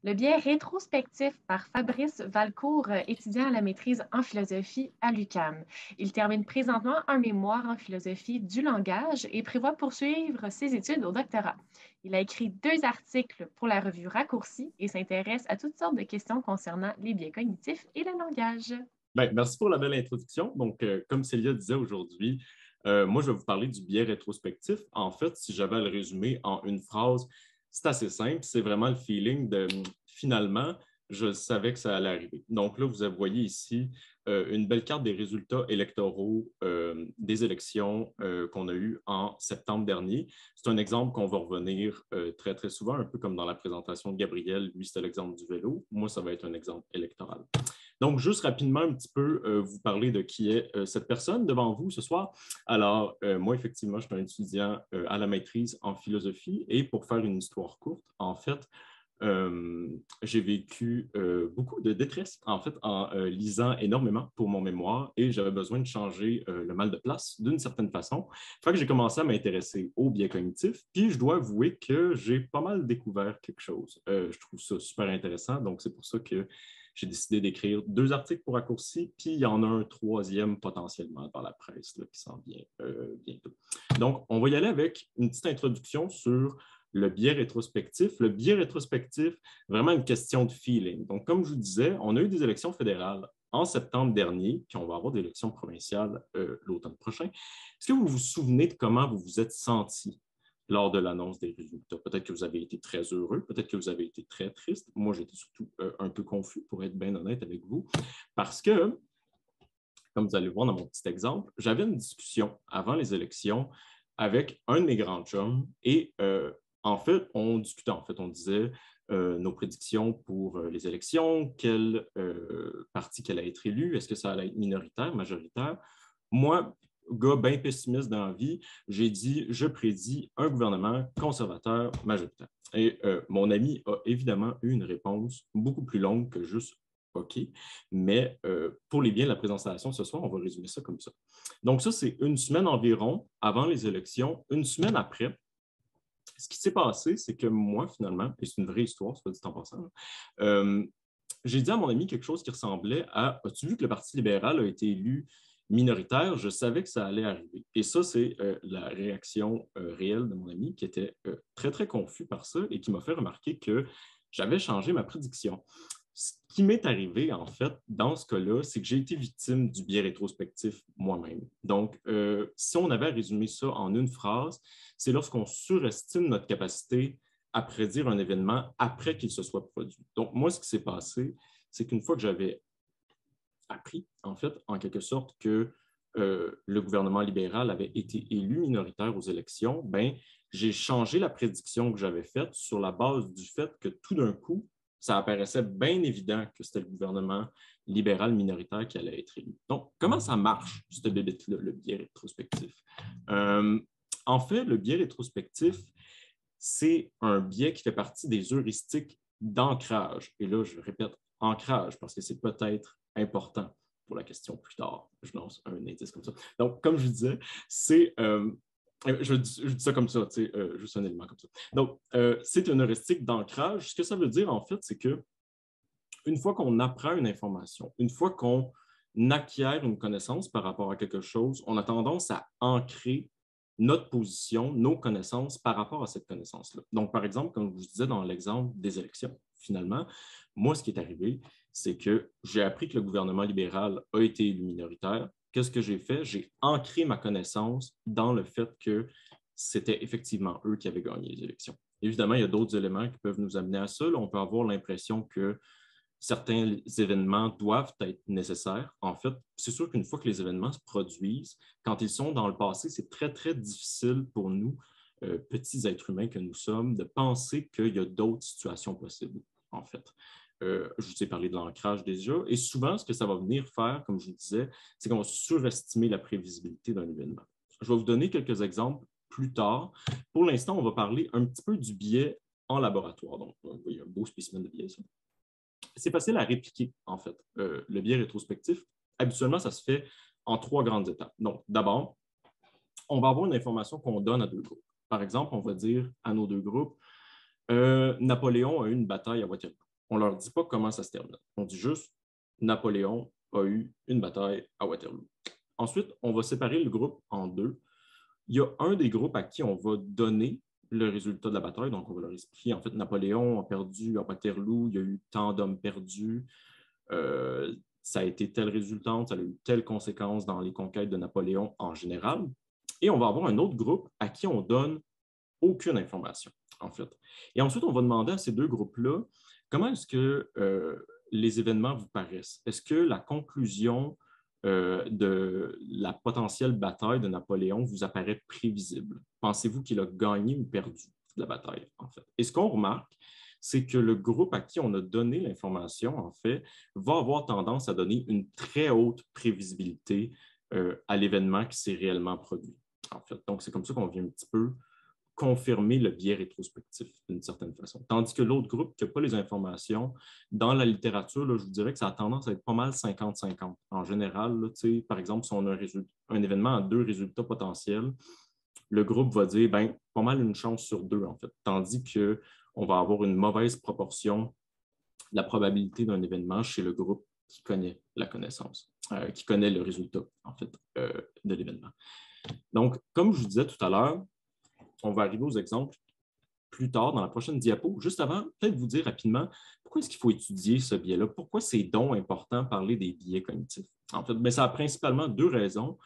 Le biais rétrospectif par Fabrice Valcourt, étudiant à la maîtrise en philosophie à l'UQAM. Il termine présentement un mémoire en philosophie du langage et prévoit poursuivre ses études au doctorat. Il a écrit 2 articles pour la revue Raccourci et s'intéresse à toutes sortes de questions concernant les biais cognitifs et le langage. Ben, merci pour la belle introduction. Donc, comme Célia disait aujourd'hui, moi, je vais vous parler du biais rétrospectif. En fait, si j'avais à le résumer en une phrase, c'est assez simple. C'est vraiment le feeling de finalement, je savais que ça allait arriver. Donc là, vous voyez ici une belle carte des résultats électoraux des élections qu'on a eues en septembre dernier. C'est un exemple qu'on va revenir très, très souvent, un peu comme dans la présentation de Gabriel. Lui, c'était l'exemple du vélo. Moi, ça va être un exemple électoral. Donc, juste rapidement un petit peu vous parler de qui est cette personne devant vous ce soir. Alors, moi, effectivement, je suis un étudiant à la maîtrise en philosophie et pour faire une histoire courte, en fait, j'ai vécu beaucoup de détresse en fait en lisant énormément pour mon mémoire et j'avais besoin de changer le mal de place d'une certaine façon. Fait que j'ai commencé à m'intéresser aux biais cognitifs, puis je dois avouer que j'ai pas mal découvert quelque chose. Je trouve ça super intéressant, donc c'est pour ça que j'ai décidé d'écrire 2 articles pour Raccourci, puis il y en a un troisième potentiellement dans la presse là, qui s'en vient bientôt. Donc, on va y aller avec une petite introduction sur le biais rétrospectif. Le biais rétrospectif, vraiment une question de feeling. Donc, comme je vous disais, on a eu des élections fédérales en septembre dernier, puis on va avoir des élections provinciales l'automne prochain. Est-ce que vous vous souvenez de comment vous vous êtes senti lors de l'annonce des résultats? Peut-être que vous avez été très heureux, peut-être que vous avez été très triste. Moi, j'étais surtout un peu confus, pour être bien honnête avec vous, parce que, comme vous allez voir dans mon petit exemple, j'avais une discussion avant les élections avec un de mes grands chums et en fait, on discutait, on disait nos prédictions pour les élections, quel parti qu'elle allait être élu, est-ce que ça allait être minoritaire, majoritaire. Moi, gars bien pessimiste dans la vie, j'ai dit, je prédis un gouvernement conservateur majoritaire. Et mon ami a évidemment eu une réponse beaucoup plus longue que juste OK, mais pour les biens de la présentation ce soir, on va résumer ça comme ça. Donc ça, c'est une semaine environ avant les élections. Une semaine après, ce qui s'est passé, c'est que moi, finalement, et c'est une vraie histoire, soit dit en passant, j'ai dit à mon ami quelque chose qui ressemblait à As-tu vu que le Parti libéral a été élu minoritaire? Je savais que ça allait arriver. Et ça, c'est la réaction réelle de mon ami qui était très, très confus par ça et qui m'a fait remarquer que j'avais changé ma prédiction. Ce qui m'est arrivé, en fait, dans ce cas-là, c'est que j'ai été victime du biais rétrospectif moi-même. Donc, si on avait à résumer ça en une phrase, c'est lorsqu'on surestime notre capacité à prédire un événement après qu'il se soit produit. Donc, moi, ce qui s'est passé, c'est qu'une fois que j'avais appris, en fait, en quelque sorte, que le gouvernement libéral avait été élu minoritaire aux élections, ben, j'ai changé la prédiction que j'avais faite sur la base du fait que tout d'un coup, ça apparaissait bien évident que c'était le gouvernement libéral minoritaire qui allait être élu. Donc, comment ça marche, ce bébé-là, le biais rétrospectif? Euh, En fait, le biais rétrospectif, c'est un biais qui fait partie des heuristiques d'ancrage. Et là, je répète, ancrage, parce que c'est peut-être important pour la question plus tard. Je lance un indice comme ça. Donc, comme je disais, c'est je dis ça comme ça, juste un élément comme ça. Donc, c'est une heuristique d'ancrage. Ce que ça veut dire, en fait, c'est que une fois qu'on apprend une information, une fois qu'on acquiert une connaissance par rapport à quelque chose, on a tendance à ancrer notre position, nos connaissances par rapport à cette connaissance-là. Donc, par exemple, comme je vous disais dans l'exemple des élections, finalement, moi, ce qui est arrivé, c'est que j'ai appris que le gouvernement libéral a été élu minoritaire. Qu'est-ce que j'ai fait? J'ai ancré ma connaissance dans le fait que c'était effectivement eux qui avaient gagné les élections. Évidemment, il y a d'autres éléments qui peuvent nous amener à ça. Là, on peut avoir l'impression que certains événements doivent être nécessaires. En fait, c'est sûr qu'une fois que les événements se produisent, quand ils sont dans le passé, c'est très, très difficile pour nous, petits êtres humains que nous sommes, de penser qu'il y a d'autres situations possibles, en fait. Je vous ai parlé de l'ancrage déjà, et souvent, ce que ça va venir faire, comme je vous disais, c'est qu'on va surestimer la prévisibilité d'un événement. Je vais vous donner quelques exemples plus tard. Pour l'instant, on va parler un petit peu du biais en laboratoire. Donc, il y a un beau spécimen de biais, ça. C'est facile à répliquer, en fait, le biais rétrospectif. Habituellement, ça se fait en 3 grandes étapes. Donc, d'abord, on va avoir une information qu'on donne à 2 groupes. Par exemple, on va dire à nos 2 groupes, Napoléon a eu une bataille à Waterloo. On ne leur dit pas comment ça se termine. On dit juste Napoléon a eu une bataille à Waterloo. Ensuite, on va séparer le groupe en deux. Il y a un des groupes à qui on va donner le résultat de la bataille. Donc, on va leur expliquer, en fait, Napoléon a perdu à Waterloo, il y a eu tant d'hommes perdus, ça a été tel résultat, ça a eu telle conséquence dans les conquêtes de Napoléon en général. Et on va avoir un autre groupe à qui on donne aucune information, en fait. Et ensuite, on va demander à ces deux groupes-là, comment est-ce que les événements vous paraissent? Est-ce que la conclusion de la potentielle bataille de Napoléon vous apparaît prévisible? Pensez-vous qu'il a gagné ou perdu la bataille, en fait? Et ce qu'on remarque, c'est que le groupe à qui on a donné l'information, en fait, va avoir tendance à donner une très haute prévisibilité à l'événement qui s'est réellement produit, en fait. Donc, c'est comme ça qu'on vient un petit peu confirmer le biais rétrospectif d'une certaine façon. Tandis que l'autre groupe qui n'a pas les informations, dans la littérature, là, je vous dirais que ça a tendance à être pas mal 50-50. En général, là, par exemple, si on a un événement à deux résultats potentiels, le groupe va dire ben, pas mal une chance sur deux, en fait. Tandis qu'on va avoir une mauvaise proportion de la probabilité d'un événement chez le groupe qui connaît la connaissance, qui connaît le résultat, en fait, de l'événement. Donc, comme je vous disais tout à l'heure, on va arriver aux exemples plus tard dans la prochaine diapo. Juste avant, peut-être vous dire rapidement pourquoi est-ce qu'il faut étudier ce biais-là? Pourquoi c'est donc important de parler des biais cognitifs? En fait, bien, ça a principalement deux raisons.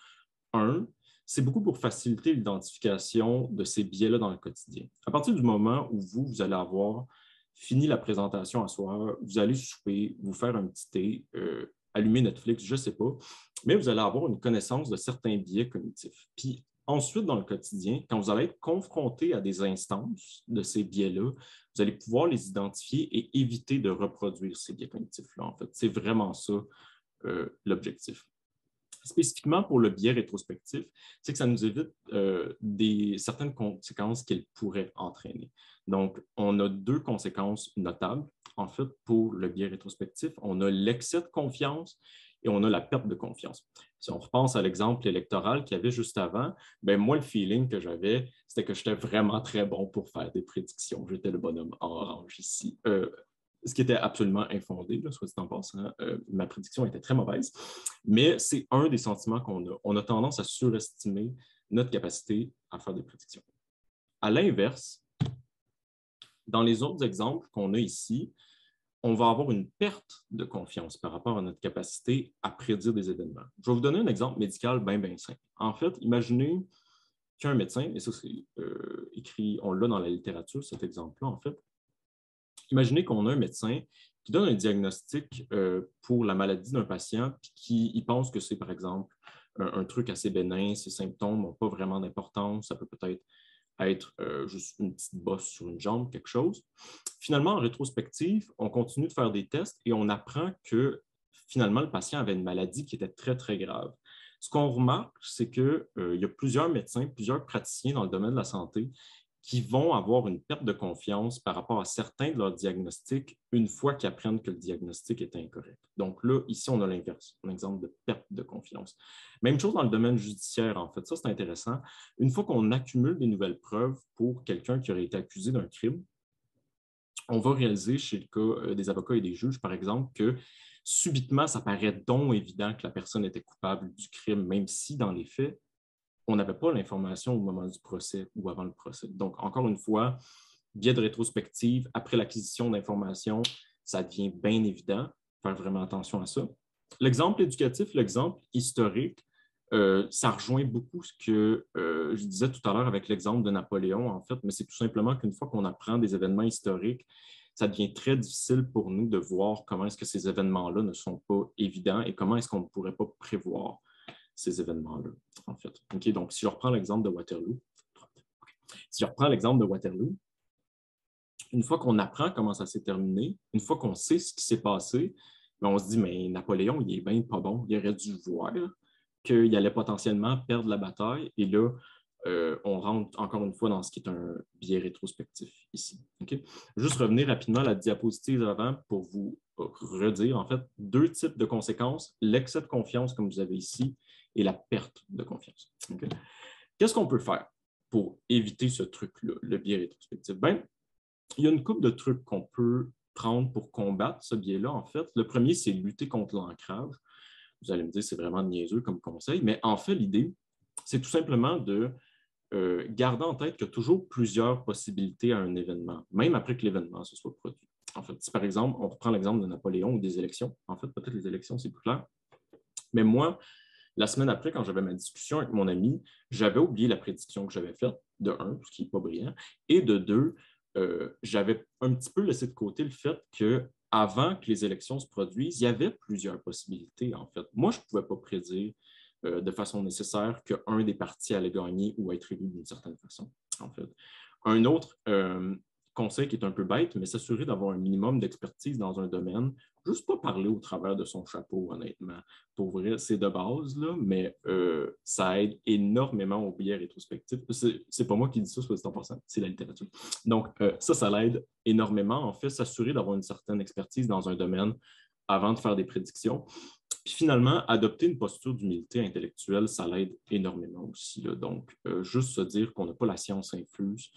Un, c'est beaucoup pour faciliter l'identification de ces biais-là dans le quotidien. À partir du moment où vous allez avoir fini la présentation à soir, vous allez souper, vous faire un petit thé, allumer Netflix, je ne sais pas, mais vous allez avoir une connaissance de certains biais cognitifs. Puis ensuite, dans le quotidien, quand vous allez être confronté à des instances de ces biais-là, vous allez pouvoir les identifier et éviter de reproduire ces biais cognitifs-là. En fait, c'est vraiment ça l'objectif. Spécifiquement pour le biais rétrospectif, c'est que ça nous évite certaines conséquences qu'il pourrait entraîner. Donc, on a deux conséquences notables, en fait, pour le biais rétrospectif. On a l'excès de confiance et on a la perte de confiance. Si on repense à l'exemple électoral qu'il y avait juste avant, ben moi, le feeling que j'avais, c'était que j'étais vraiment très bon pour faire des prédictions. J'étais le bonhomme en orange ici. Ce qui était absolument infondé, là, soit dit en passant. Ma prédiction était très mauvaise, mais c'est un des sentiments qu'on a. On a tendance à surestimer notre capacité à faire des prédictions. À l'inverse, dans les autres exemples qu'on a ici, on va avoir une perte de confiance par rapport à notre capacité à prédire des événements. Je vais vous donner un exemple médical bien simple. En fait, imaginez qu'un médecin, et ça c'est écrit, on l'a dans la littérature, cet exemple-là, en fait. Imaginez qu'on a un médecin qui donne un diagnostic pour la maladie d'un patient, puis qui pense que c'est, par exemple, un truc assez bénin, ses symptômes n'ont pas vraiment d'importance, ça peut peut-être être juste une petite bosse sur une jambe, quelque chose. Finalement, en rétrospective, on continue de faire des tests et on apprend que finalement, le patient avait une maladie qui était très, très grave. Ce qu'on remarque, c'est qu'il y a plusieurs médecins, plusieurs praticiens dans le domaine de la santé qui vont avoir une perte de confiance par rapport à certains de leurs diagnostics une fois qu'ils apprennent que le diagnostic est incorrect. Donc là, ici, on a l'inverse, un exemple de perte de confiance. Même chose dans le domaine judiciaire, en fait. Ça, c'est intéressant. Une fois qu'on accumule des nouvelles preuves pour quelqu'un qui aurait été accusé d'un crime, on va réaliser chez le cas des avocats et des juges, par exemple, que subitement, ça paraît donc évident que la personne était coupable du crime, même si, dans les faits, on n'avait pas l'information au moment du procès ou avant le procès. Donc, encore une fois, biais de rétrospective, après l'acquisition d'informations, ça devient bien évident. Faire vraiment attention à ça. L'exemple éducatif, l'exemple historique, ça rejoint beaucoup ce que je disais tout à l'heure avec l'exemple de Napoléon, en fait, mais c'est tout simplement qu'une fois qu'on apprend des événements historiques, ça devient très difficile pour nous de voir comment est-ce que ces événements-là ne sont pas évidents et comment est-ce qu'on ne pourrait pas prévoir ces événements-là, en fait. Okay, donc, si je reprends l'exemple de Waterloo, une fois qu'on apprend comment ça s'est terminé, une fois qu'on sait ce qui s'est passé, on se dit, mais Napoléon, il est bien pas bon. Il aurait dû voir qu'il allait potentiellement perdre la bataille. Et là, on rentre encore une fois dans ce qui est un biais rétrospectif ici. Okay? Juste revenir rapidement à la diapositive avant pour vous redire, en fait, deux types de conséquences, l'excès de confiance, comme vous avez ici, et la perte de confiance. Okay? Qu'est-ce qu'on peut faire pour éviter ce truc-là, le biais rétrospectif? Bien, il y a une couple de trucs qu'on peut prendre pour combattre ce biais-là, en fait. Le premier, c'est lutter contre l'ancrage. Vous allez me dire, c'est vraiment niaiseux comme conseil, mais en fait, l'idée, c'est tout simplement de garder en tête qu'il y a toujours plusieurs possibilités à un événement, même après que l'événement se soit produit. En fait, si par exemple, on reprend l'exemple de Napoléon ou des élections, en fait, peut-être les élections, c'est plus clair, mais moi, la semaine après, quand j'avais ma discussion avec mon ami, j'avais oublié la prédiction que j'avais faite, de un, ce qui n'est pas brillant, et de deux, j'avais un petit peu laissé de côté le fait que avant que les élections se produisent, il y avait plusieurs possibilités, en fait. Moi, je ne pouvais pas prédire de façon nécessaire qu'un des partis allait gagner ou être élu d'une certaine façon, en fait. Un autre conseil qui est un peu bête, mais s'assurer d'avoir un minimum d'expertise dans un domaine, juste pas parler au travers de son chapeau, honnêtement. Pour vrai, c'est de base, là, mais ça aide énormément au biais rétrospectif. C'est pas moi qui dis ça, soit dit en passant, c'est la littérature. Donc, ça l'aide énormément, en fait, s'assurer d'avoir une certaine expertise dans un domaine avant de faire des prédictions. Puis finalement, adopter une posture d'humilité intellectuelle, ça l'aide énormément aussi, là. Donc, juste se dire qu'on n'a pas la science infuse,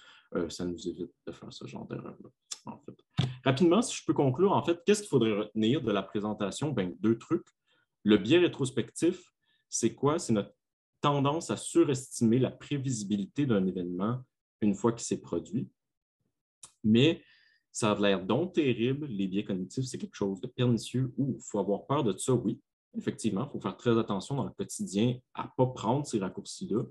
ça nous évite de faire ce genre d'erreur-là, en fait. Rapidement, si je peux conclure, en fait, qu'est-ce qu'il faudrait retenir de la présentation? Ben, deux trucs. Le biais rétrospectif, c'est quoi? C'est notre tendance à surestimer la prévisibilité d'un événement une fois qu'il s'est produit. Mais ça a l'air donc terrible, les biais cognitifs, c'est quelque chose de pernicieux où il faut avoir peur de ça, oui. Effectivement, il faut faire très attention dans le quotidien à ne pas prendre ces raccourcis-là.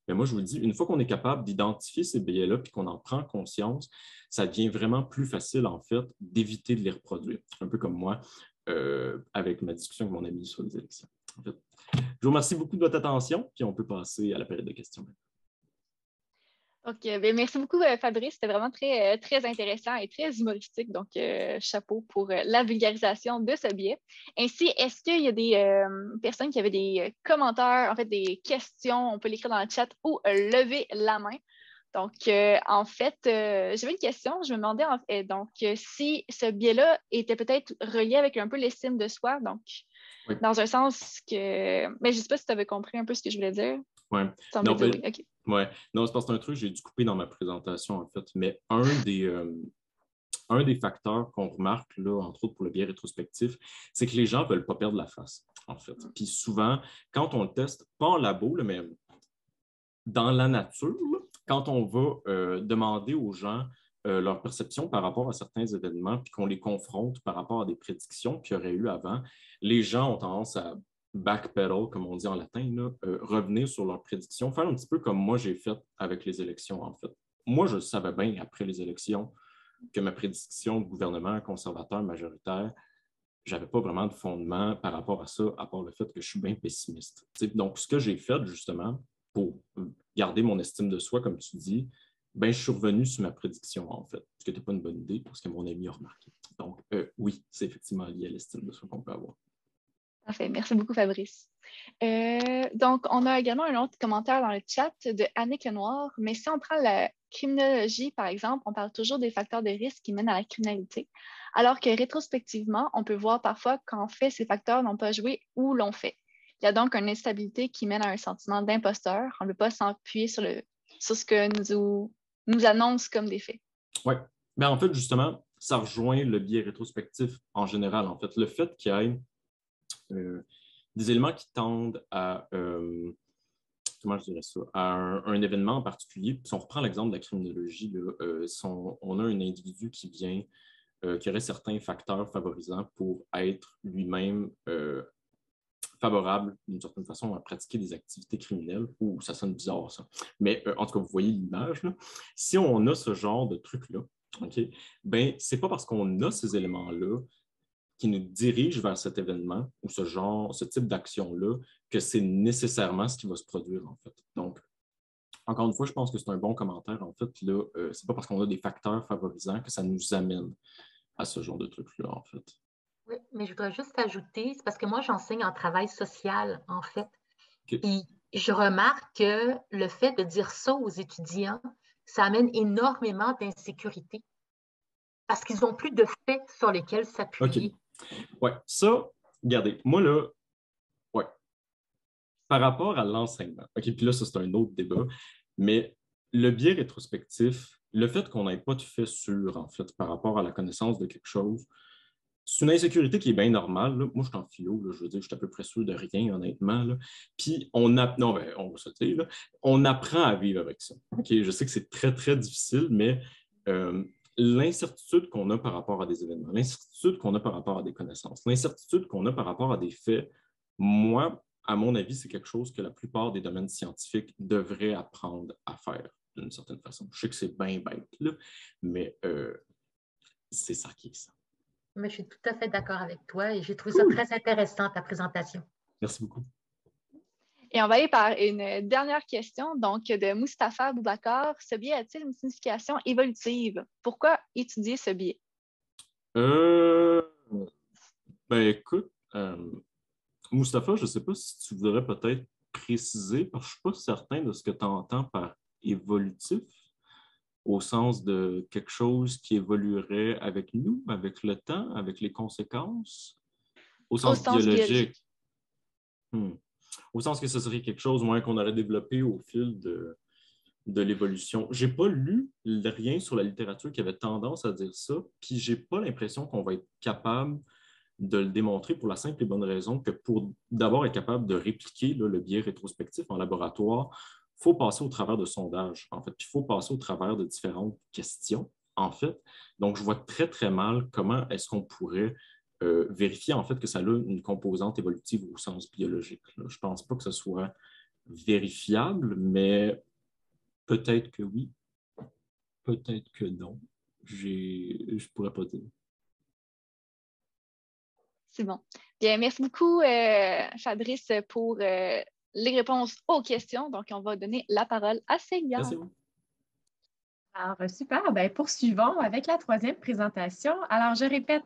Mais moi, je vous dis, une fois qu'on est capable d'identifier ces biais-là puis qu'on en prend conscience, ça devient vraiment plus facile, en fait, d'éviter de les reproduire. Un peu comme moi, avec ma discussion avec mon ami sur les élections. En fait, je vous remercie beaucoup de votre attention, puis on peut passer à la période de questions. Donc, ben, merci beaucoup, Fabrice. C'était vraiment très, très intéressant et très humoristique. Donc, chapeau pour la vulgarisation de ce biais. Ainsi, est-ce qu'il y a des personnes qui avaient des commentaires, en fait, des questions? On peut l'écrire dans le chat ou lever la main. Donc, en fait, j'avais une question. Je me demandais, si ce biais-là était peut-être relié avec un peu l'estime de soi. Donc, oui. Dans un sens que... Mais je ne sais pas si tu avais compris un peu ce que je voulais dire. Oui. Non, dire oui. OK. Ouais. Non, c'est parce que c'est un truc que j'ai dû couper dans ma présentation, en fait. Mais un des facteurs qu'on remarque, là, entre autres pour le biais rétrospectif, c'est que les gens ne veulent pas perdre la face, en fait. Puis souvent, quand on le teste, pas en labo, là, mais dans la nature, là, quand on va demander aux gens leur perception par rapport à certains événements, puis qu'on les confronte par rapport à des prédictions qu'il y aurait eu avant, les gens ont tendance à backpedal, comme on dit en latin, là, revenir sur leurs prédictions, faire un petit peu comme moi j'ai fait avec les élections, en fait. Moi, je savais bien, après les élections, que ma prédiction de gouvernement conservateur majoritaire, je n'avais pas vraiment de fondement par rapport à ça, à part le fait que je suis bien pessimiste. T'sais, donc, ce que j'ai fait, justement, pour garder mon estime de soi, comme tu dis, ben, je suis revenu sur ma prédiction, en fait, ce qui n'était pas une bonne idée, parce que mon ami a remarqué. Donc, oui, c'est effectivement lié à l'estime de soi qu'on peut avoir. Parfait. Merci beaucoup, Fabrice. Donc, on a également un autre commentaire dans le chat de Annick Lenoir. Mais si on prend la criminologie, par exemple, on parle toujours des facteurs de risque qui mènent à la criminalité, alors que rétrospectivement, on peut voir parfois qu'en fait, ces facteurs n'ont pas joué ou l'ont fait. Il y a donc une instabilité qui mène à un sentiment d'imposteur. On ne peut pas s'appuyer sur ce que nous annonce comme des faits. Oui. Mais en fait, justement, ça rejoint le biais rétrospectif en général. En fait, le fait qu'il y ait des éléments qui tendent à, comment je dirais ça, à un événement en particulier. Si on reprend l'exemple de la criminologie, là, on a un individu qui vient, qui aurait certains facteurs favorisants pour être lui-même favorable d'une certaine façon à pratiquer des activités criminelles. Ouh, ça sonne bizarre, ça. Mais en tout cas, vous voyez l'image, là. Si on a ce genre de truc-là, OK, ben, c'est pas parce qu'on a ces éléments-là qui nous dirige vers cet événement ou ce type d'action-là, que c'est nécessairement ce qui va se produire, en fait. Donc, encore une fois, je pense que c'est un bon commentaire. En fait, là, c'est pas parce qu'on a des facteurs favorisants que ça nous amène à ce genre de truc-là, en fait. Oui, mais je voudrais juste ajouter, c'est parce que moi, j'enseigne en travail social, en fait. Okay. Et je remarque que le fait de dire ça aux étudiants, ça amène énormément d'insécurité parce qu'ils n'ont plus de faits sur lesquels s'appuyer. Okay. Oui, ça, regardez, moi là, ouais, par rapport à l'enseignement, OK, puis là, ça c'est un autre débat, mais le biais rétrospectif, le fait qu'on n'ait pas de fait sûr, en fait, par rapport à la connaissance de quelque chose, c'est une insécurité qui est bien normale. Là. Moi, je suis en philo, là, je veux dire, je suis à peu près sûr de rien, honnêtement. Là. Puis, on va se dire, là, on apprend à vivre avec ça. Okay? Je sais que c'est très, très difficile, mais l'incertitude qu'on a par rapport à des événements, l'incertitude qu'on a par rapport à des connaissances, l'incertitude qu'on a par rapport à des faits, moi, à mon avis, c'est quelque chose que la plupart des domaines scientifiques devraient apprendre à faire d'une certaine façon. Je sais que c'est bien bête, là, mais c'est ça qui est ça. Mais je suis tout à fait d'accord avec toi et j'ai trouvé ça très intéressant, ta présentation. Merci beaucoup. Et on va aller par une dernière question, donc de Mustapha Boubacar. Ce biais a-t-il une signification évolutive? Pourquoi étudier ce biais? Ben écoute, Mustapha, je ne sais pas si tu voudrais peut-être préciser, parce que je ne suis pas certain de ce que tu entends par évolutif, au sens de quelque chose qui évoluerait avec nous, avec le temps, avec les conséquences, au sens biologique. Au sens que ce serait quelque chose qu'on aurait développé au fil de l'évolution. Je n'ai pas lu rien sur la littérature qui avait tendance à dire ça, puis je n'ai pas l'impression qu'on va être capable de le démontrer pour la simple et bonne raison que pour d'abord être capable de répliquer là, le biais rétrospectif en laboratoire, il faut passer au travers de sondages, en fait, puis il faut passer au travers de différentes questions, en fait. Donc, je vois très, très mal comment est-ce qu'on pourrait vérifier, en fait, que ça a une composante évolutive au sens biologique. Là. Je ne pense pas que ce soit vérifiable, mais peut-être que oui, peut-être que non. Je ne pourrais pas dire. C'est bon. Bien, merci beaucoup, Fabrice, pour les réponses aux questions. Donc, on va donner la parole à Célia. Merci. Alors, super. Bien, poursuivons avec la troisième présentation. Alors, je répète